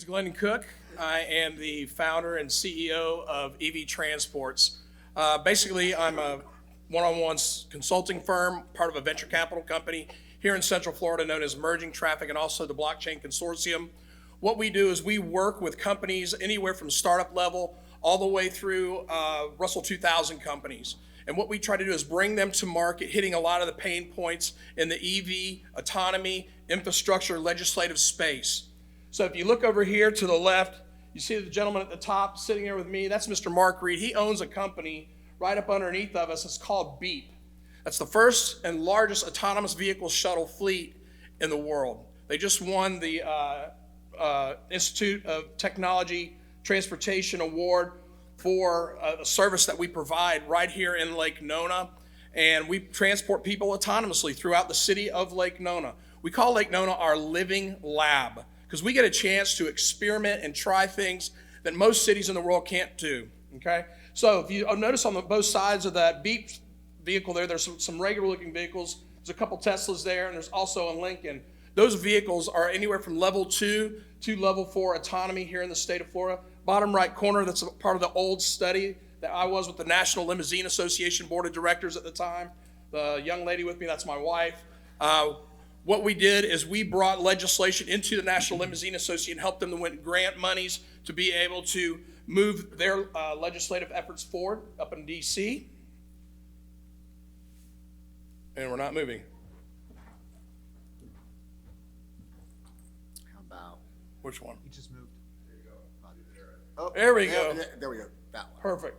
is Glenn Cook. I am the founder and CEO of EVTransports. Basically, I'm a one-on-one consulting firm, part of a venture capital company here in Central Florida known as Merging Traffic and also the Blockchain Consortium. What we do is we work with companies anywhere from startup level all the way through Russell 2000 companies. And what we try to do is bring them to market, hitting a lot of the pain points in the EV, autonomy, infrastructure, legislative space. So if you look over here to the left, you see the gentleman at the top sitting here with me. That's Mr. Mark Reed. He owns a company right up underneath of us. It's called Beep. That's the first and largest autonomous vehicle shuttle fleet in the world. They just won the Institute of Technology Transportation Award for a service that we provide right here in Lake Nona. And we transport people autonomously throughout the city of Lake Nona. We call Lake Nona our living lab, because we get a chance to experiment and try things that most cities in the world can't do, okay? So if you notice on both sides of that Beep vehicle there's some regular looking vehicles. There's a couple Teslas there, and there's also a Lincoln. Those vehicles are anywhere from level 2 to level 4 autonomy here in the state of Florida. Bottom right corner, that's a part of the old study that I was with the National Limousine Association Board of Directors at the time. The young lady with me, that's my wife. What we did is we brought legislation into the National Limousine Association and helped them to win grant monies to be able to move their legislative efforts forward up in DC. And we're not moving. How about? Which one? He just moved. There you go. Oh, There we go. There we go. That one. Perfect.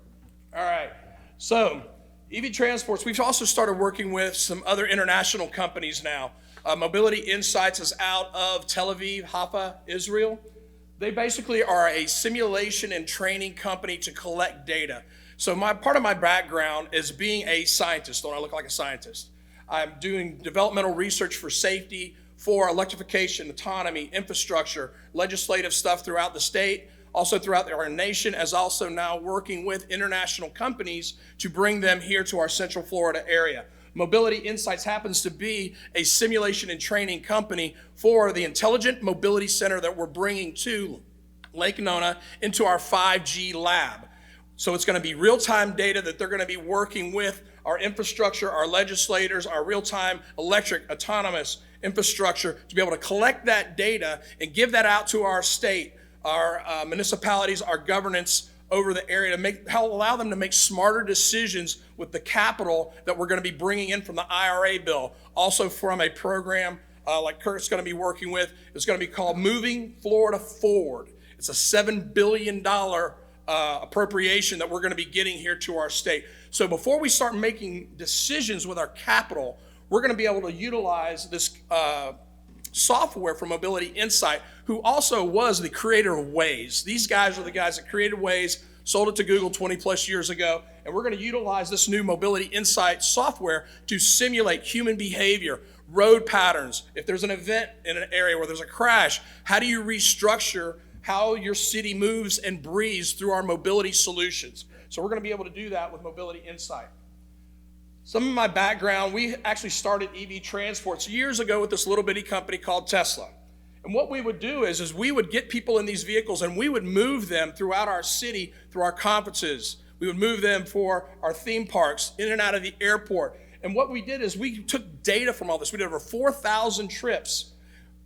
All right. So, EVTransports, we've also started working with some other international companies now. Mobility Insights is out of Tel Aviv, Haifa, Israel. They basically are a simulation and training company to collect data. So part of my background is being a scientist. Don't I look like a scientist? I'm doing developmental research for safety, for electrification, autonomy, infrastructure, legislative stuff throughout the state, also throughout our nation, as also now working with international companies to bring them here to our Central Florida area. Mobility Insights happens to be a simulation and training company for the Intelligent Mobility Center that we're bringing to Lake Nona into our 5G lab. So it's going to be real-time data that they're going to be working with our infrastructure, our legislators, our real-time electric autonomous infrastructure to be able to collect that data and give that out to our state, our municipalities, our governance over the area to allow them to make smarter decisions with the capital that we're going to be bringing in from the IRA bill. Also from a program like Kurt's going to be working with. It's going to be called Moving Florida Forward. It's a $7 billion appropriation that we're going to be getting here to our state. So before we start making decisions with our capital, we're going to be able to utilize this software from Mobility Insight, who also was the creator of Waze. These guys are the guys that created Waze, sold it to Google 20 plus years ago, and we're going to utilize this new Mobility Insight software to simulate human behavior, road patterns. If there's an event in an area where there's a crash, how do you restructure how your city moves and breathes through our mobility solutions? So we're going to be able to do that with Mobility Insight. Some of my background, we actually started EVTransports years ago with this little bitty company called Tesla. And what we would do is we would get people in these vehicles and we would move them throughout our city, through our conferences. We would move them for our theme parks, in and out of the airport. And what we did is we took data from all this. We did over 4,000 trips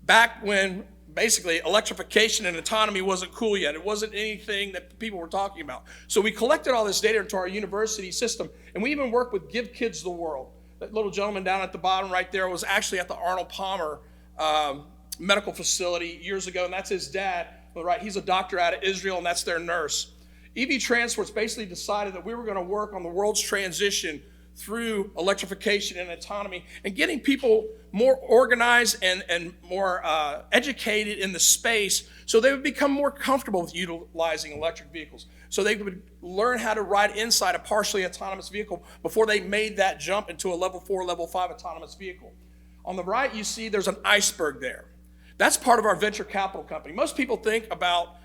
back when basically electrification and autonomy wasn't cool yet. It wasn't anything that people were talking about. So we collected all this data into our university system, and we even worked with Give Kids the World. That little gentleman down at the bottom right there was actually at the Arnold Palmer medical facility years ago, and that's his dad. Right, he's a doctor out of Israel, and that's their nurse. EVTransports basically decided that we were going to work on the world's transition through electrification and autonomy and getting people more organized and more educated in the space so they would become more comfortable with utilizing electric vehicles. So they would learn how to ride inside a partially autonomous vehicle before they made that jump into a level 4, level 5 autonomous vehicle. On the right, you see there's an iceberg there. That's part of our venture capital company. Most people think about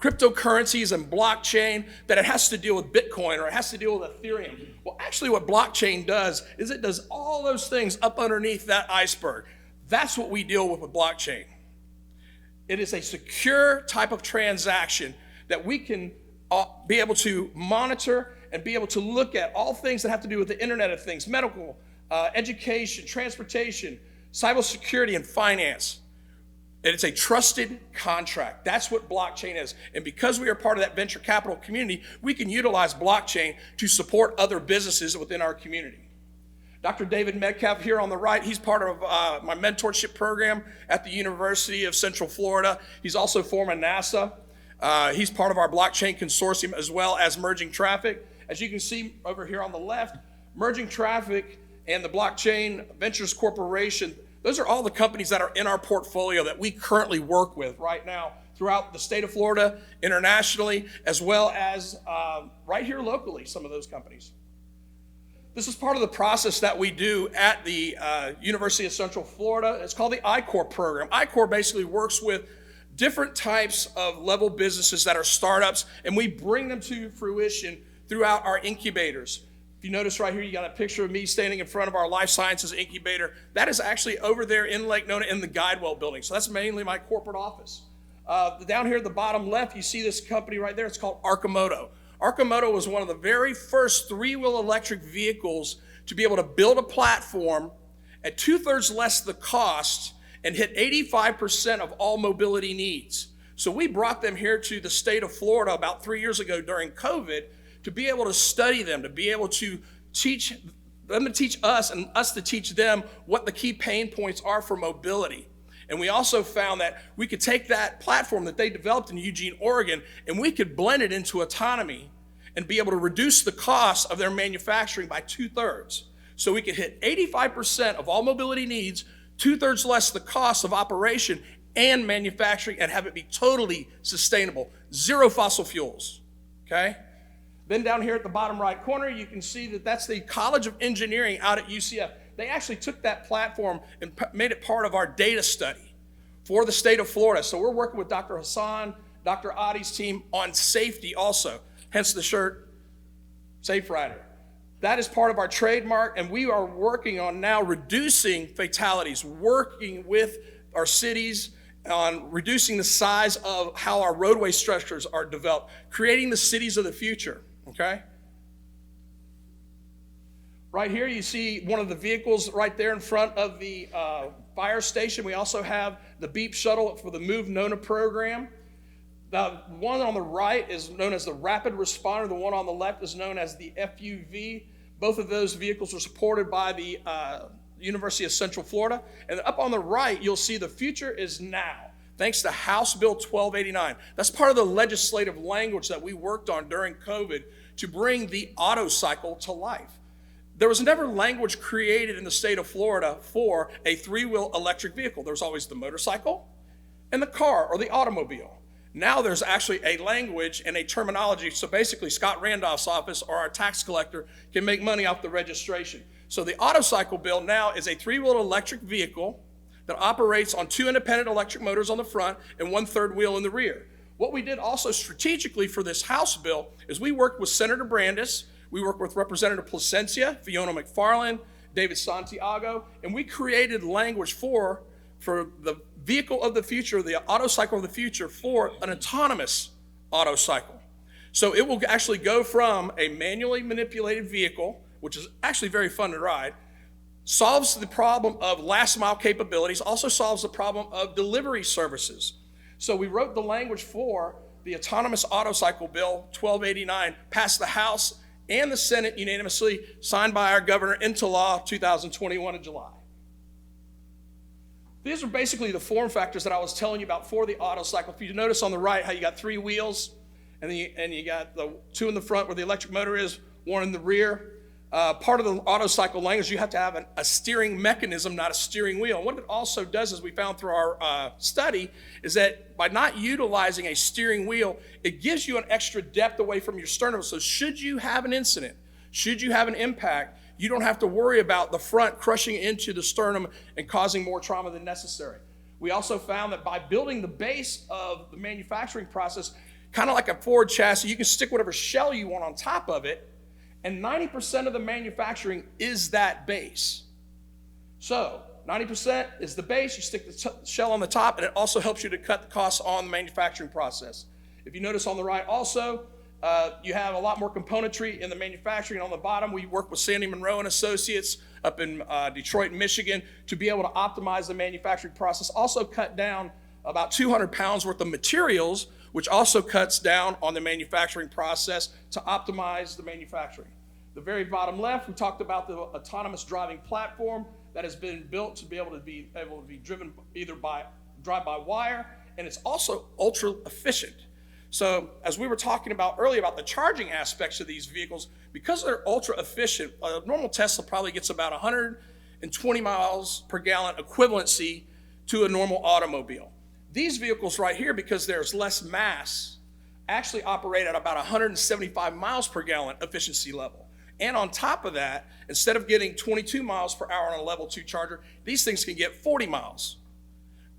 cryptocurrencies and blockchain, that it has to deal with Bitcoin or it has to deal with Ethereum. Well, actually what blockchain does is it does all those things up underneath that iceberg. That's what we deal with blockchain. It is a secure type of transaction that we can be able to monitor and be able to look at all things that have to do with the Internet of Things, medical, education, transportation, cybersecurity, and finance. And it's a trusted contract. That's what blockchain is. And because we are part of that venture capital community, we can utilize blockchain to support other businesses within our community. Dr. David Metcalf here on the right, he's part of my mentorship program at the University of Central Florida. He's also former NASA. He's part of our blockchain consortium as well as Merging Traffic. As you can see over here on the left, Merging Traffic and the Blockchain Ventures Corporation, those are all the companies that are in our portfolio that we currently work with right now throughout the state of Florida, internationally, as well as right here locally, some of those companies. This is part of the process that we do at the University of Central Florida. It's called the I-Corps program. I-Corps basically works with different types of level businesses that are startups, and we bring them to fruition throughout our incubators. If you notice right here, you got a picture of me standing in front of our life sciences incubator. That is actually over there in Lake Nona in the Guidewell building. So that's mainly my corporate office. Down here at the bottom left, you see this company right there. It's called Arcimoto. Arcimoto was one of the very first three-wheel electric vehicles to be able to build a platform at 2/3 less the cost and hit 85% of all mobility needs. So we brought them here to the state of Florida about 3 years ago during COVID to be able to study them, to be able to teach them, to teach us and us to teach them what the key pain points are for mobility. And we also found that we could take that platform that they developed in Eugene, Oregon, and we could blend it into autonomy and be able to reduce the cost of their manufacturing by 2/3. So we could hit 85% of all mobility needs, 2/3 less the cost of operation and manufacturing, and have it be totally sustainable. Zero fossil fuels, okay? Then down here at the bottom right corner, you can see that that's the College of Engineering out at UCF. They actually took that platform and made it part of our data study for the state of Florida. So we're working with Dr. Hassan, Dr. Adi's team on safety also, hence the shirt, Safe Rider. That is part of our trademark, and we are working on now reducing fatalities, working with our cities on reducing the size of how our roadway structures are developed, creating the cities of the future, okay? Right here, you see one of the vehicles right there in front of the fire station. We also have the Beep Shuttle for the Move Nona program. The one on the right is known as the Rapid Responder. The one on the left is known as the FUV. Both of those vehicles are supported by the University of Central Florida. And up on the right, you'll see the future is now, thanks to House Bill 1289. That's part of the legislative language that we worked on during COVID to bring the auto cycle to life. There was never language created in the state of Florida for a three-wheel electric vehicle. There was always the motorcycle and the car or the automobile. Now there's actually a language and a terminology. So basically Scott Randolph's office or our tax collector can make money off the registration. So the auto cycle bill now is a three-wheel electric vehicle that operates on 2 independent electric motors on the front and 1/3 wheel in the rear. What we did also strategically for this House bill is we worked with Senator Brandis, we worked with Representative Placencia, Fiona McFarland, David Santiago, and we created language for the vehicle of the future, the auto cycle of the future, for an autonomous auto cycle. So it will actually go from a manually manipulated vehicle, which is actually very fun to ride, solves the problem of last mile capabilities, also solves the problem of delivery services. So we wrote the language for the autonomous auto cycle bill 1289, passed the House and the Senate unanimously, signed by our governor into law 2021 in July. These are basically the form factors that I was telling you about for the auto cycle. If you notice on the right how you got 3 wheels, and you got the 2 in the front where the electric motor is, 1 in the rear. Part of the auto cycle language, you have to have a steering mechanism, not a steering wheel. And what it also does, as we found through our study, is that by not utilizing a steering wheel, it gives you an extra depth away from your sternum. So should you have an incident, should you have an impact, you don't have to worry about the front crushing into the sternum and causing more trauma than necessary. We also found that by building the base of the manufacturing process, kind of like a Ford chassis, you can stick whatever shell you want on top of it, and 90% of the manufacturing is that base. So 90% is the base, you stick the shell on the top, and it also helps you to cut the costs on the manufacturing process. If you notice on the right also, you have a lot more componentry in the manufacturing. On the bottom, we work with Sandy Monroe and Associates up in Detroit, Michigan, to be able to optimize the manufacturing process. Also cut down about 200 pounds worth of materials, which also cuts down on the manufacturing process to optimize the manufacturing. The very bottom left, we talked about the autonomous driving platform that has been built to be able to be driven either by drive-by-wire, and it's also ultra efficient. So as we were talking about earlier about the charging aspects of these vehicles, because they're ultra efficient, a normal Tesla probably gets about 120 miles per gallon equivalency to a normal automobile. These vehicles right here, because there's less mass, actually operate at about 175 miles per gallon efficiency level. And on top of that, instead of getting 22 miles per hour on a level 2 charger, these things can get 40 miles.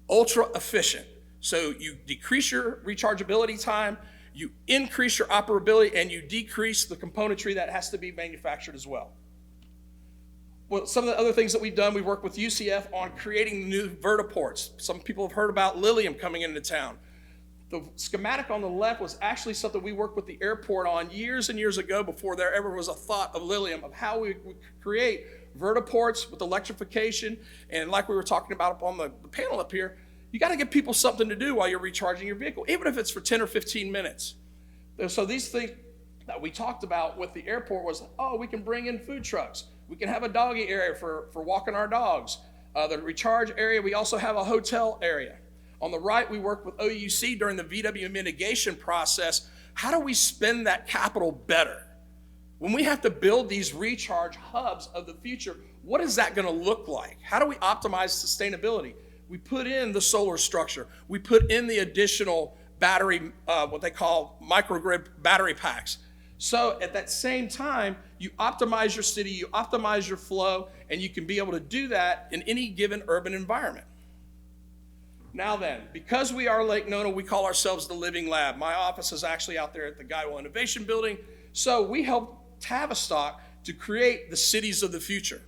Ultra efficient. So you decrease your rechargeability time, you increase your operability, and you decrease the componentry that has to be manufactured as well. Well, some of the other things that we've done, we've worked with UCF on creating new vertiports. Some people have heard about Lilium coming into town. The schematic on the left was actually something we worked with the airport on years and years ago before there ever was a thought of Lilium, of how we would create vertiports with electrification. And like we were talking about up on the panel up here, you got to give people something to do while you're recharging your vehicle, even if it's for 10 or 15 minutes. So these things that we talked about with the airport was, oh, we can bring in food trucks. We can have a doggy area for walking our dogs. The recharge area, we also have a hotel area. On the right, we work with OUC during the VW mitigation process. How do we spend that capital better? When we have to build these recharge hubs of the future, what is that going to look like? How do we optimize sustainability? We put in the solar structure. We put in the additional battery, what they call microgrid battery packs. So at that same time, you optimize your city, you optimize your flow, and you can be able to do that in any given urban environment. Now then, because we are Lake Nona, we call ourselves the Living Lab. My office is actually out there at the Guywell Innovation Building. So we help Tavistock to create the cities of the future.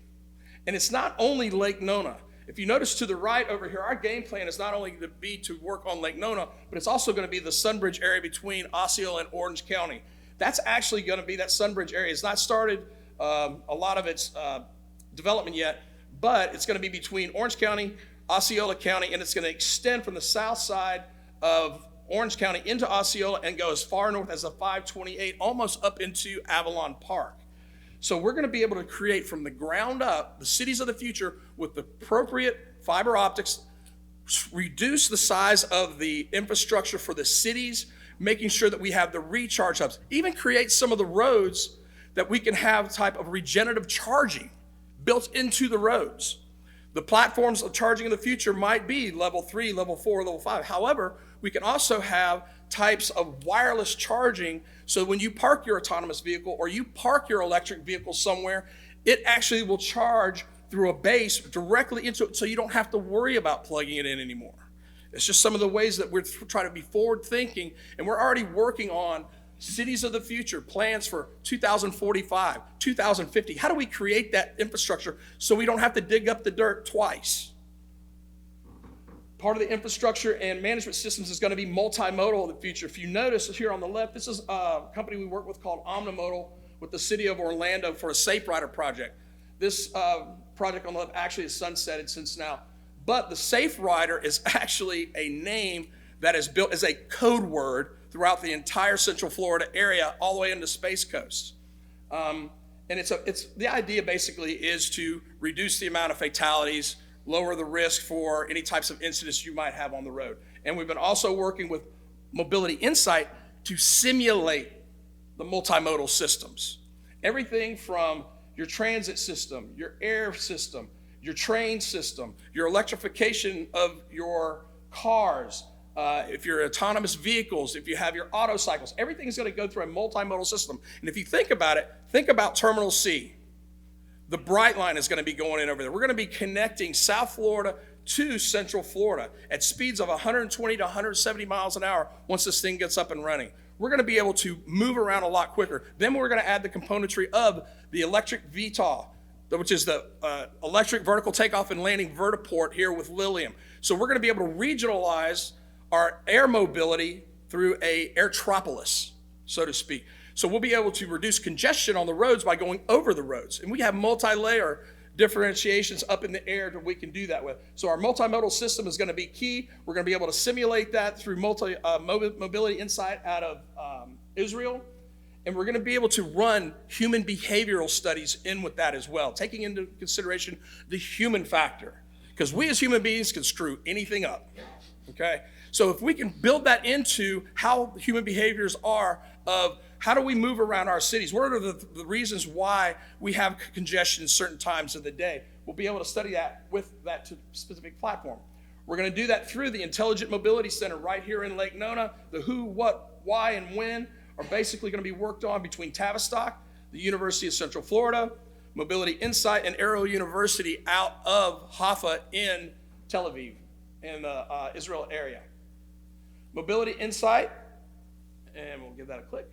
And it's not only Lake Nona. If you notice to the right over here, our game plan is not only to be to work on Lake Nona, but it's also going to be the Sunbridge area between Osceola and Orange County. That's actually going to be that Sunbridge area. It's not started a lot of its development yet, but it's going to be between Orange County, Osceola County, and it's going to extend from the south side of Orange County into Osceola and go as far north as the 528, almost up into Avalon Park. So we're going to be able to create from the ground up the cities of the future with the appropriate fiber optics, reduce the size of the infrastructure for the cities, making sure that we have the recharge hubs, even create some of the roads that we can have type of regenerative charging built into the roads. The platforms of charging in the future might be level 3, level 4, level 5. However, we can also have types of wireless charging, so when you park your autonomous vehicle or you park your electric vehicle somewhere, it actually will charge through a base directly into it, so you don't have to worry about plugging it in anymore. It's just some of the ways that we're trying to be forward thinking, and we're already working on cities of the future, plans for 2045, 2050. How do we create that infrastructure so we don't have to dig up the dirt twice? Part of the infrastructure and management systems is going to be multimodal in the future. If you notice here on the left, this is a company we work with called Omnimodal with the city of Orlando for a Safe Rider project. This project on the left actually is sunsetted since now. But the Safe Rider is actually a name that is built as a code word throughout the entire Central Florida area, all the way into Space Coast. And the idea basically is to reduce the amount of fatalities, lower the risk for any types of incidents you might have on the road. And we've been also working with Mobility Insight to simulate the multimodal systems. Everything from your transit system, your air system, your train system, your electrification of your cars, if you're autonomous vehicles, if you have your auto cycles, everything is going to go through a multimodal system. And if you think about it, think about Terminal C. The Bright Line is going to be going in over there. We're going to be connecting South Florida to Central Florida at speeds of 120 to 170 miles an hour once this thing gets up and running. We're going to be able to move around a lot quicker. Then we're going to add the componentry of the electric VTOL, which is the electric vertical takeoff and landing vertiport here with Lilium. So we're going to be able to regionalize our air mobility through a airtropolis, so to speak. So we'll be able to reduce congestion on the roads by going over the roads. And we have multi-layer differentiations up in the air that we can do that with. So our multimodal system is going to be key. We're going to be able to simulate that through mobility insight out of Israel. And we're going to be able to run human behavioral studies in with that as well, taking into consideration the human factor. Because we as human beings can screw anything up, okay? So if we can build that into how human behaviors are of how do we move around our cities, what are the reasons why we have congestion in certain times of the day, we'll be able to study that with that specific platform. We're going to do that through the Intelligent Mobility Center right here in Lake Nona. The who, what, why, and when are basically going to be worked on between Tavistock, the University of Central Florida, Mobility Insight, and Aero University out of Haifa in Tel Aviv in the Israel area. Mobility Insight, and we'll give that a click,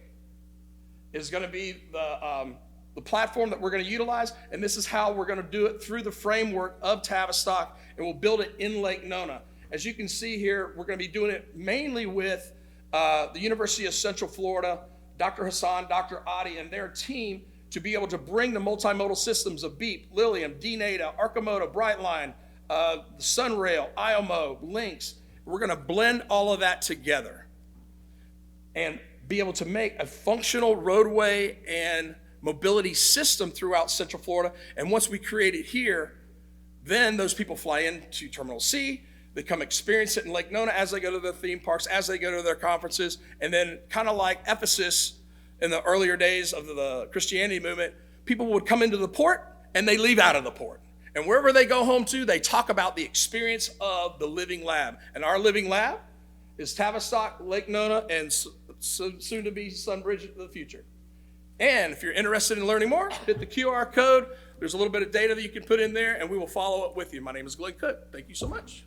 is going to be the platform that we're going to utilize, and this is how we're going to do it through the framework of Tavistock, and we'll build it in Lake Nona. As you can see here, we're going to be doing it mainly with the University of Central Florida, Dr. Hassan, Dr. Adi, and their team to be able to bring the multimodal systems of Beep, Lilium, DNATA, Arcimoto, Brightline, the Sunrail, IOMO, Lynx. We're going to blend all of that together and be able to make a functional roadway and mobility system throughout Central Florida. And once we create it here, then those people fly into Terminal C, they come experience it in Lake Nona as they go to their theme parks, as they go to their conferences, and then kind of like Ephesus in the earlier days of the Christianity movement, people would come into the port and they leave out of the port. And wherever they go home to, they talk about the experience of the living lab. And our living lab is Tavistock, Lake Nona, and soon to be Sunbridge of the future. And if you're interested in learning more, hit the QR code. There's a little bit of data that you can put in there, and we will follow up with you. My name is Glenn Cook. Thank you so much.